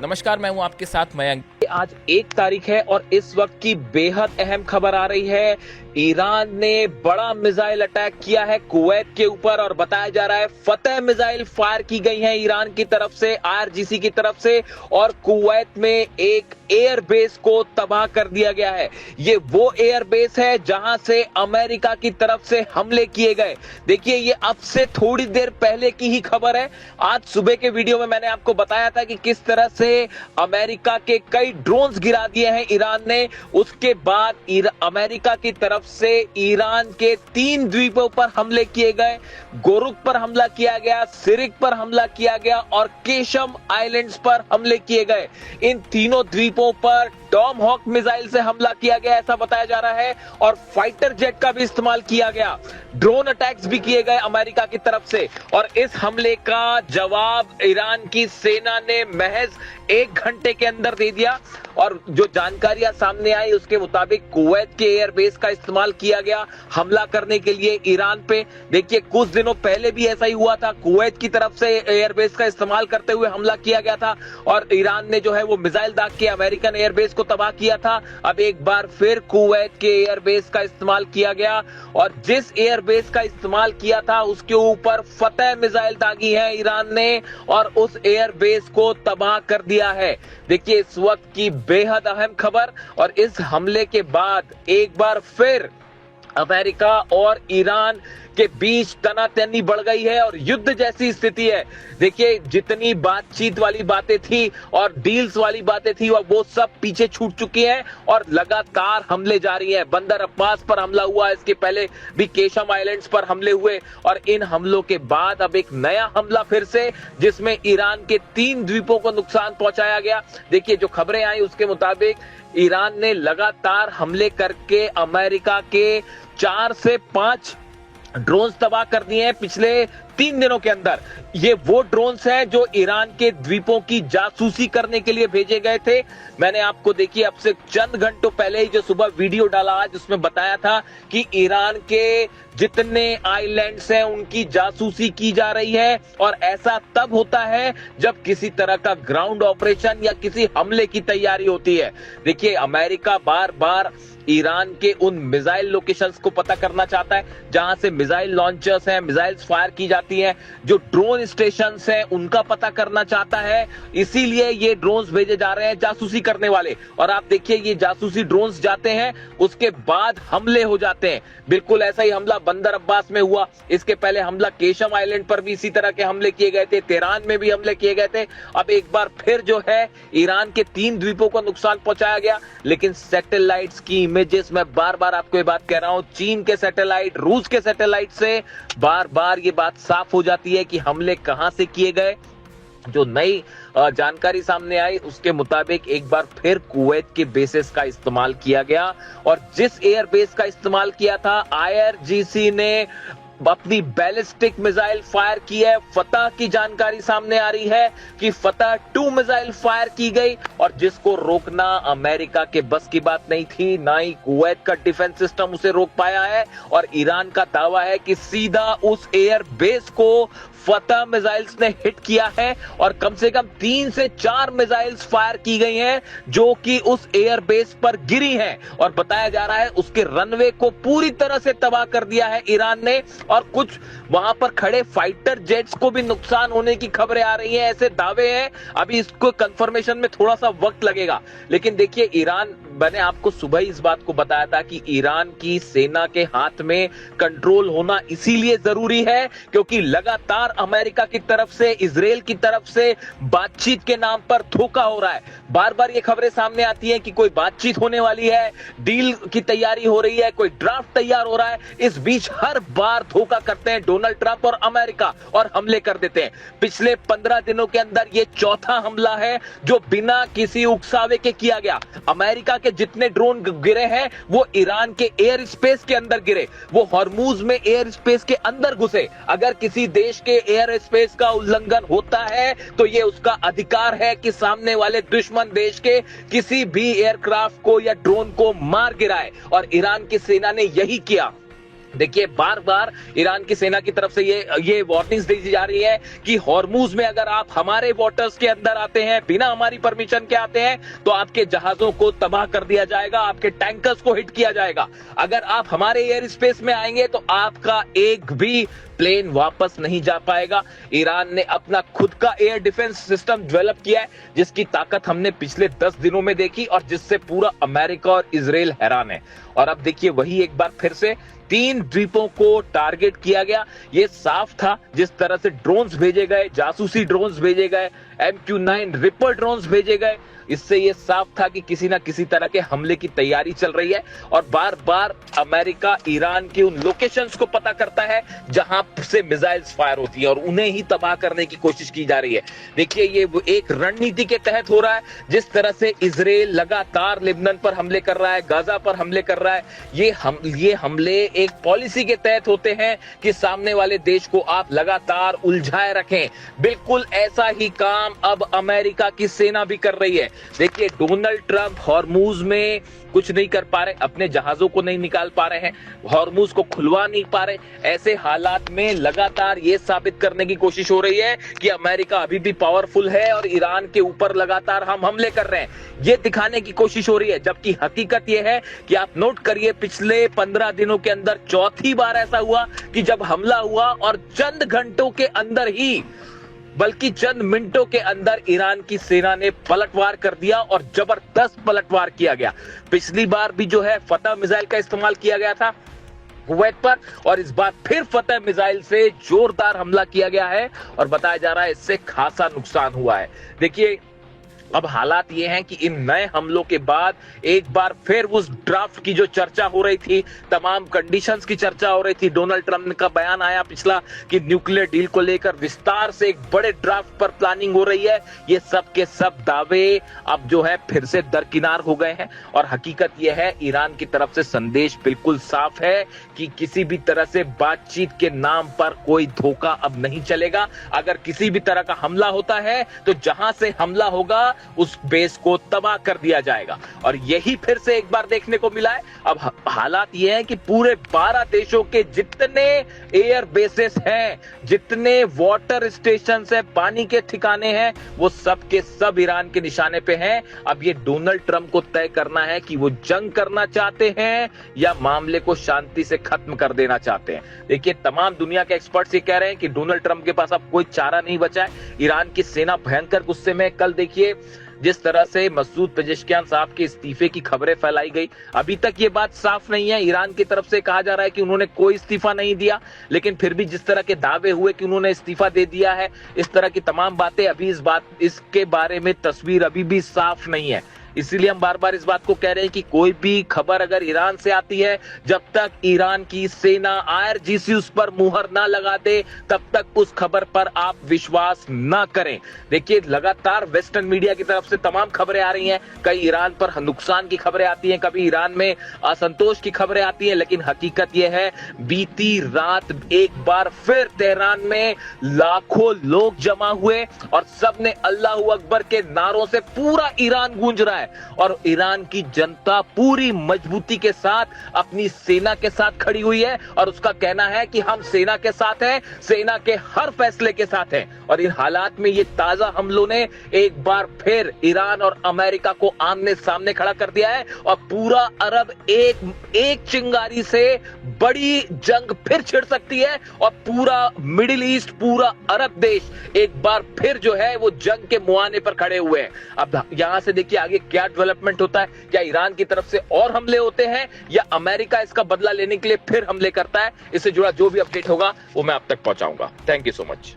नमस्कार, मैं हूं आपके साथ मयंक। आज 1 तारीख है और इस वक्त की बेहद अहम खबर आ रही है। ईरान ने बड़ा मिसाइल अटैक किया है कुवैत के ऊपर और बताया जा रहा है फतह मिसाइल फायर की गई है ईरान की तरफ से, आईआरजीसी की तरफ से, और कुवैत में एक एयरबेस को तबाह कर दिया गया है। ये वो एयरबेस है जहां से अमेरिका की तरफ से हमले किए गए। देखिए, ये अब से थोड़ी देर पहले की ही खबर है। आज सुबह के वीडियो में मैंने आपको बताया था कि किस तरह से अमेरिका के कई ड्रोन्स गिरा दिए हैं ईरान ने। उसके बाद अमेरिका की तरफ से ईरान के 3 द्वीपों पर हमले किए गए। गोरुक पर हमला किया गया, सिरिक पर हमला किया गया और केशम आइलैंड्स पर हमले किए गए। इन तीनों द्वीपों पर टॉम हॉक मिसाइल से हमला किया गया, ऐसा बताया जा रहा है, और फाइटर जेट का भी इस्तेमाल किया गया। ड्रोन अटैक्स भी किए गए अमेरिका की तरफ से, और इस हमले का जवाब ईरान की सेना ने महज 1 घंटे के अंदर दे दिया। और जो जानकारियां सामने आई उसके मुताबिक कुवैत के एयरबेस का इस्तेमाल किया गया हमला करने के लिए ईरान पे। देखिए, कुछ दिनों पहले भी ऐसा ही हुआ था, कुवैत की तरफ से एयरबेस का इस्तेमाल करते हुए हमला किया गया था और ईरान ने जो है वो मिसाइल दाग के अमेरिकन एयरबेस को तबाह किया था। अब एक बार फिर कुवैत के एयरबेस का इस्तेमाल किया गया और जिस एयरबेस का इस्तेमाल किया था उसके ऊपर फतह मिसाइल दागी है ईरान ने और उस एयरबेस को तबाह कर दिया है। देखिए, इस वक्त की बेहद अहम खबर, और इस हमले के बाद एक बार फिर अमेरिका और ईरान के बीच तनातनी बढ़ गई है और युद्ध जैसी स्थिति है। देखिए, जितनी बातचीत वाली बातें थी और डील्स वाली बातें थी वो सब पीछे छूट चुकी हैं और लगातार हमले जारी हैं। बंदर अब्बास पर हमला हुआ, इसके पहले भी केशम आइलैंड्स पर हमले हुए और इन हमलों के बाद अब एक नया हमला फिर से, जिसमें ईरान के 3 द्वीपों को नुकसान पहुंचाया गया। देखिए, जो खबरें आई उसके मुताबिक ईरान ने लगातार हमले करके अमेरिका के 4 से 5 ड्रोन्स तबाह कर दिए हैं पिछले 3 दिनों के अंदर। ये वो ड्रोन्स हैं जो ईरान के द्वीपों की जासूसी करने के लिए भेजे गए थे। मैंने आपको देखिए अब से चंद घंटों पहले ही जो सुबह वीडियो डाला आज उसमें बताया था कि ईरान के जितने आइलैंड्स हैं उनकी जासूसी की जा रही है और ऐसा तब होता है जब किसी तरह का ग्राउंड ऑपरेशन या किसी हमले की तैयारी होती है। देखिए, अमेरिका बार बार ईरान के उन मिसाइल लोकेशंस को पता करना चाहता है जहां से मिसाइल लॉन्चर्स हैं, मिसाइल्स फायर की जाती हैं, जो ड्रोन स्टेशंस हैं उनका पता करना चाहता है। इसीलिए ये ड्रोन्स भेजे जा रहे हैं जासूसी करने वाले। और आप देखिए, ये जासूसी ड्रोन्स जाते हैं, उसके बाद हमले हो जाते हैं। बिल्कुल ऐसा ही हमला बंदर अब्बास में हुआ। इसके पहले हमला केशम आइलैंड पर भी इसी तरह के हमले किए गए थे, तेहरान में भी हमले किए गए थे। अब एक बार फिर जो है ईरान के 3 द्वीपों को नुकसान पहुंचाया गया। लेकिन सैटेलाइट्स की इमेजेस, मैं बार बार आपको ये बात कह रहा हूं, चीन के सैटेलाइट, रूस के सैटेलाइट से बार बार ये बात साफ हो जाती है कि हमले कहां से किए गए। जो नई जानकारी सामने आई उसके मुताबिक एक बार फिर कुवैत के बेसेस का इस्तेमाल किया गया और जिस एयरबेस का इस्तेमाल किया था आईआरजीसी ने अपनी बैलिस्टिक मिसाइल फायर की है। फतह की जानकारी सामने आ रही है कि फतह 2 मिसाइल फायर की गई और जिसको रोकना अमेरिका के बस की बात नहीं थी, ना ही कुवैत का डिफेंस सिस्टम उसे रोक पाया है। और ईरान का दावा है कि सीधा उस एयर बेस को फतह मिसाइल्स ने हिट किया है और कम से कम 3 से 4 मिसाइल्स फायर की गई हैं जो कि उस एयर बेस पर गिरी हैं और बताया जा रहा है उसके रनवे को पूरी तरह से तबाह कर दिया है ईरान ने और कुछ वहां पर खड़े फाइटर जेट्स को भी नुकसान होने की खबरें आ रही हैं, ऐसे दावे हैं। अभी इसको कंफर्मेशन में थोड़ा सा वक्त लगेगा। लेकिन देखिए, ईरान, मैंने आपको सुबह ही इस बात को बताया था कि ईरान की सेना के हाथ में कंट्रोल होना इसीलिए जरूरी है क्योंकि लगातार अमेरिका की तरफ से, इजराइल की तरफ से बातचीत के नाम पर धोखा हो रहा है। बार बार ये खबरें सामने आती हैं कि कोई बातचीत होने वाली है, डील की तैयारी हो रही है, कोई ड्राफ्ट तैयार हो रहा है। इस बीच हर बार धोखा करते हैं डोनाल्ड ट्रंप और अमेरिका और हमले कर देते हैं। पिछले 15 दिनों के अंदर ये चौथा हमला है जो बिना किसी उकसावे के किया गया। अमेरिका के जितने ड्रोन गिरे हैं वो ईरान के एयर स्पेस के अंदर गिरे, वो हॉर्मूज में एयर स्पेस के अंदर घुसे। अगर किसी देश के एयर स्पेस का उल्लंघन होता है तो ये उसका अधिकार है कि सामने वाले दुश्मन देश के किसी भी एयरक्राफ्ट को या ड्रोन को मार गिराए और ईरान की सेना ने यही किया। देखिए बार बार ईरान की सेना की तरफ से ये वार्निंग्स दी जा रही है कि हॉर्मूज में अगर आप हमारे वाटर्स के अंदर आते हैं, बिना हमारी परमिशन के आते हैं, तो आपके जहाजों को तबाह कर दिया जाएगा, आपके टैंकर्स को हिट किया जाएगा। अगर आप हमारे एयर स्पेस में आएंगे तो आपका एक भी प्लेन वापस नहीं जा पाएगा। ईरान ने अपना खुद का एयर डिफेंस सिस्टम डेवलप किया है, जिसकी ताकत हमने पिछले 10 दिनों में देखी और जिससे पूरा अमेरिका और इजराइल हैरान है। और अब देखिए वही एक बार फिर से 3 द्वीपों को टारगेट किया गया। ये साफ था, जिस तरह से ड्रोन्स भेजे गए, जासूसी ड्रोन्स भेजे गए, MQ-9 रिपर ड्रोन्स भेजे गए, इससे ये साफ था कि किसी ना किसी तरह के हमले की तैयारी चल रही है। और बार बार अमेरिका ईरान के उन लोकेशंस को पता करता है जहां से मिसाइल्स फायर होती है और उन्हें ही तबाह करने की कोशिश की जा रही है। देखिए ये एक रणनीति के तहत हो रहा है। जिस तरह से इजराइल लगातार लेबनान पर हमले कर रहा है, गाजा पर हमले कर रहा है, ये हमले एक पॉलिसी के तहत होते हैं कि सामने वाले देश को आप लगातार उलझाए रखें। बिल्कुल ऐसा ही काम अब अमेरिका की सेना भी कर रही है। देखिए डोनाल्ड ट्रंप हॉर्मूज में कुछ नहीं कर पा रहे, अपने जहाजों को नहीं निकाल पा रहे हैं, हॉर्मूज को खुलवा नहीं पा रहे। ऐसे हालात में लगातार ये साबित करने की कोशिश हो रही है कि अमेरिका अभी भी पावरफुल है और ईरान के ऊपर लगातार हम हमले कर रहे हैं, ये दिखाने की कोशिश हो रही है। जबकि हकीकत ये है कि आप नोट करिए, पिछले 15 दिनों के अंदर चौथी बार ऐसा हुआ कि जब हमला हुआ और चंद घंटों के अंदर ही, बल्कि चंद मिनटों के अंदर ईरान की सेना ने पलटवार कर दिया और जबरदस्त पलटवार किया गया। पिछली बार भी जो है फतह मिसाइल का इस्तेमाल किया गया था कुवैत पर, और इस बार फिर फतह मिसाइल से जोरदार हमला किया गया है और बताया जा रहा है इससे खासा नुकसान हुआ है। देखिए अब हालात ये हैं कि इन नए हमलों के बाद एक बार फिर उस ड्राफ्ट की जो चर्चा हो रही थी, तमाम कंडीशंस की चर्चा हो रही थी, डोनाल्ड ट्रंप का बयान आया पिछला कि न्यूक्लियर डील को लेकर विस्तार से एक बड़े ड्राफ्ट पर प्लानिंग हो रही है, ये सब के सब दावे अब जो है फिर से दरकिनार हो गए हैं। और हकीकत यह है ईरान की तरफ से संदेश बिल्कुल साफ है कि किसी भी तरह से बातचीत के नाम पर कोई धोखा अब नहीं चलेगा। अगर किसी भी तरह का हमला होता है तो जहां से हमला होगा उस बेस को तबाह कर दिया जाएगा। और यही फिर से एक बार देखने को मिला है। अब हालात ये हैं कि पूरे 12 देशों के जितने एयर बेसेस हैं, जितने वाटर स्टेशन है, पानी के ठिकाने हैं, वो सब के सब ईरान के निशाने पे हैं। अब ये डोनाल्ड ट्रंप को तय करना है कि वो जंग करना चाहते हैं या मामले को शांति से खत्म कर देना चाहते हैं। देखिए तमाम दुनिया के एक्सपर्ट्स ये कह रहे हैं कि डोनाल्ड ट्रंप के पास अब कोई चारा नहीं बचा है। ईरान की सेना भयंकर गुस्से में। कल देखिए जिस तरह से मसूद पेजेश्कियान साहब के इस्तीफे की खबरें फैलाई गई, अभी तक ये बात साफ नहीं है। ईरान की तरफ से कहा जा रहा है कि उन्होंने कोई इस्तीफा नहीं दिया, लेकिन फिर भी जिस तरह के दावे हुए कि उन्होंने इस्तीफा दे दिया है, इस तरह की तमाम बातें, अभी इसके बारे में तस्वीर अभी भी साफ नहीं है। इसीलिए हम बार बार इस बात को कह रहे हैं कि कोई भी खबर अगर ईरान से आती है, जब तक ईरान की सेना IRGC उस पर मुहर ना लगा दे, तब तक उस खबर पर आप विश्वास ना करें। देखिए लगातार वेस्टर्न मीडिया की तरफ से तमाम खबरें आ रही हैं, कई ईरान पर नुकसान की खबरें आती हैं, कभी ईरान में असंतोष की खबरें आती हैं, लेकिन हकीकत यह है बीती रात एक बार फिर तेहरान में लाखों लोग जमा हुए और सबने अल्लाह अकबर के नारों से पूरा ईरान गूंज रहा है। और ईरान की जनता पूरी मजबूती के साथ अपनी सेना के साथ खड़ी हुई है और उसका कहना है कि हम सेना के साथ हैं, सेना के हर फैसले के साथ हैं। और इन हालात में ये ताजा हमलों ने एक बार फिर ईरान और अमेरिका को आमने सामने खड़ा कर दिया है और पूरा अरब एक चिंगारी से बड़ी जंग फिर छिड़ सकती है और पूरा मिडिल ईस्ट, पूरा अरब देश एक बार फिर जो है वो जंग के मुहाने पर खड़े हुए हैं। अब यहां से देखिए आगे क्या डेवलपमेंट होता है, क्या ईरान की तरफ से और हमले होते हैं या अमेरिका इसका बदला लेने के लिए फिर हमले करता है। इससे जुड़ा जो भी अपडेट होगा वो मैं आप तक पहुंचाऊंगा। Thank you so much.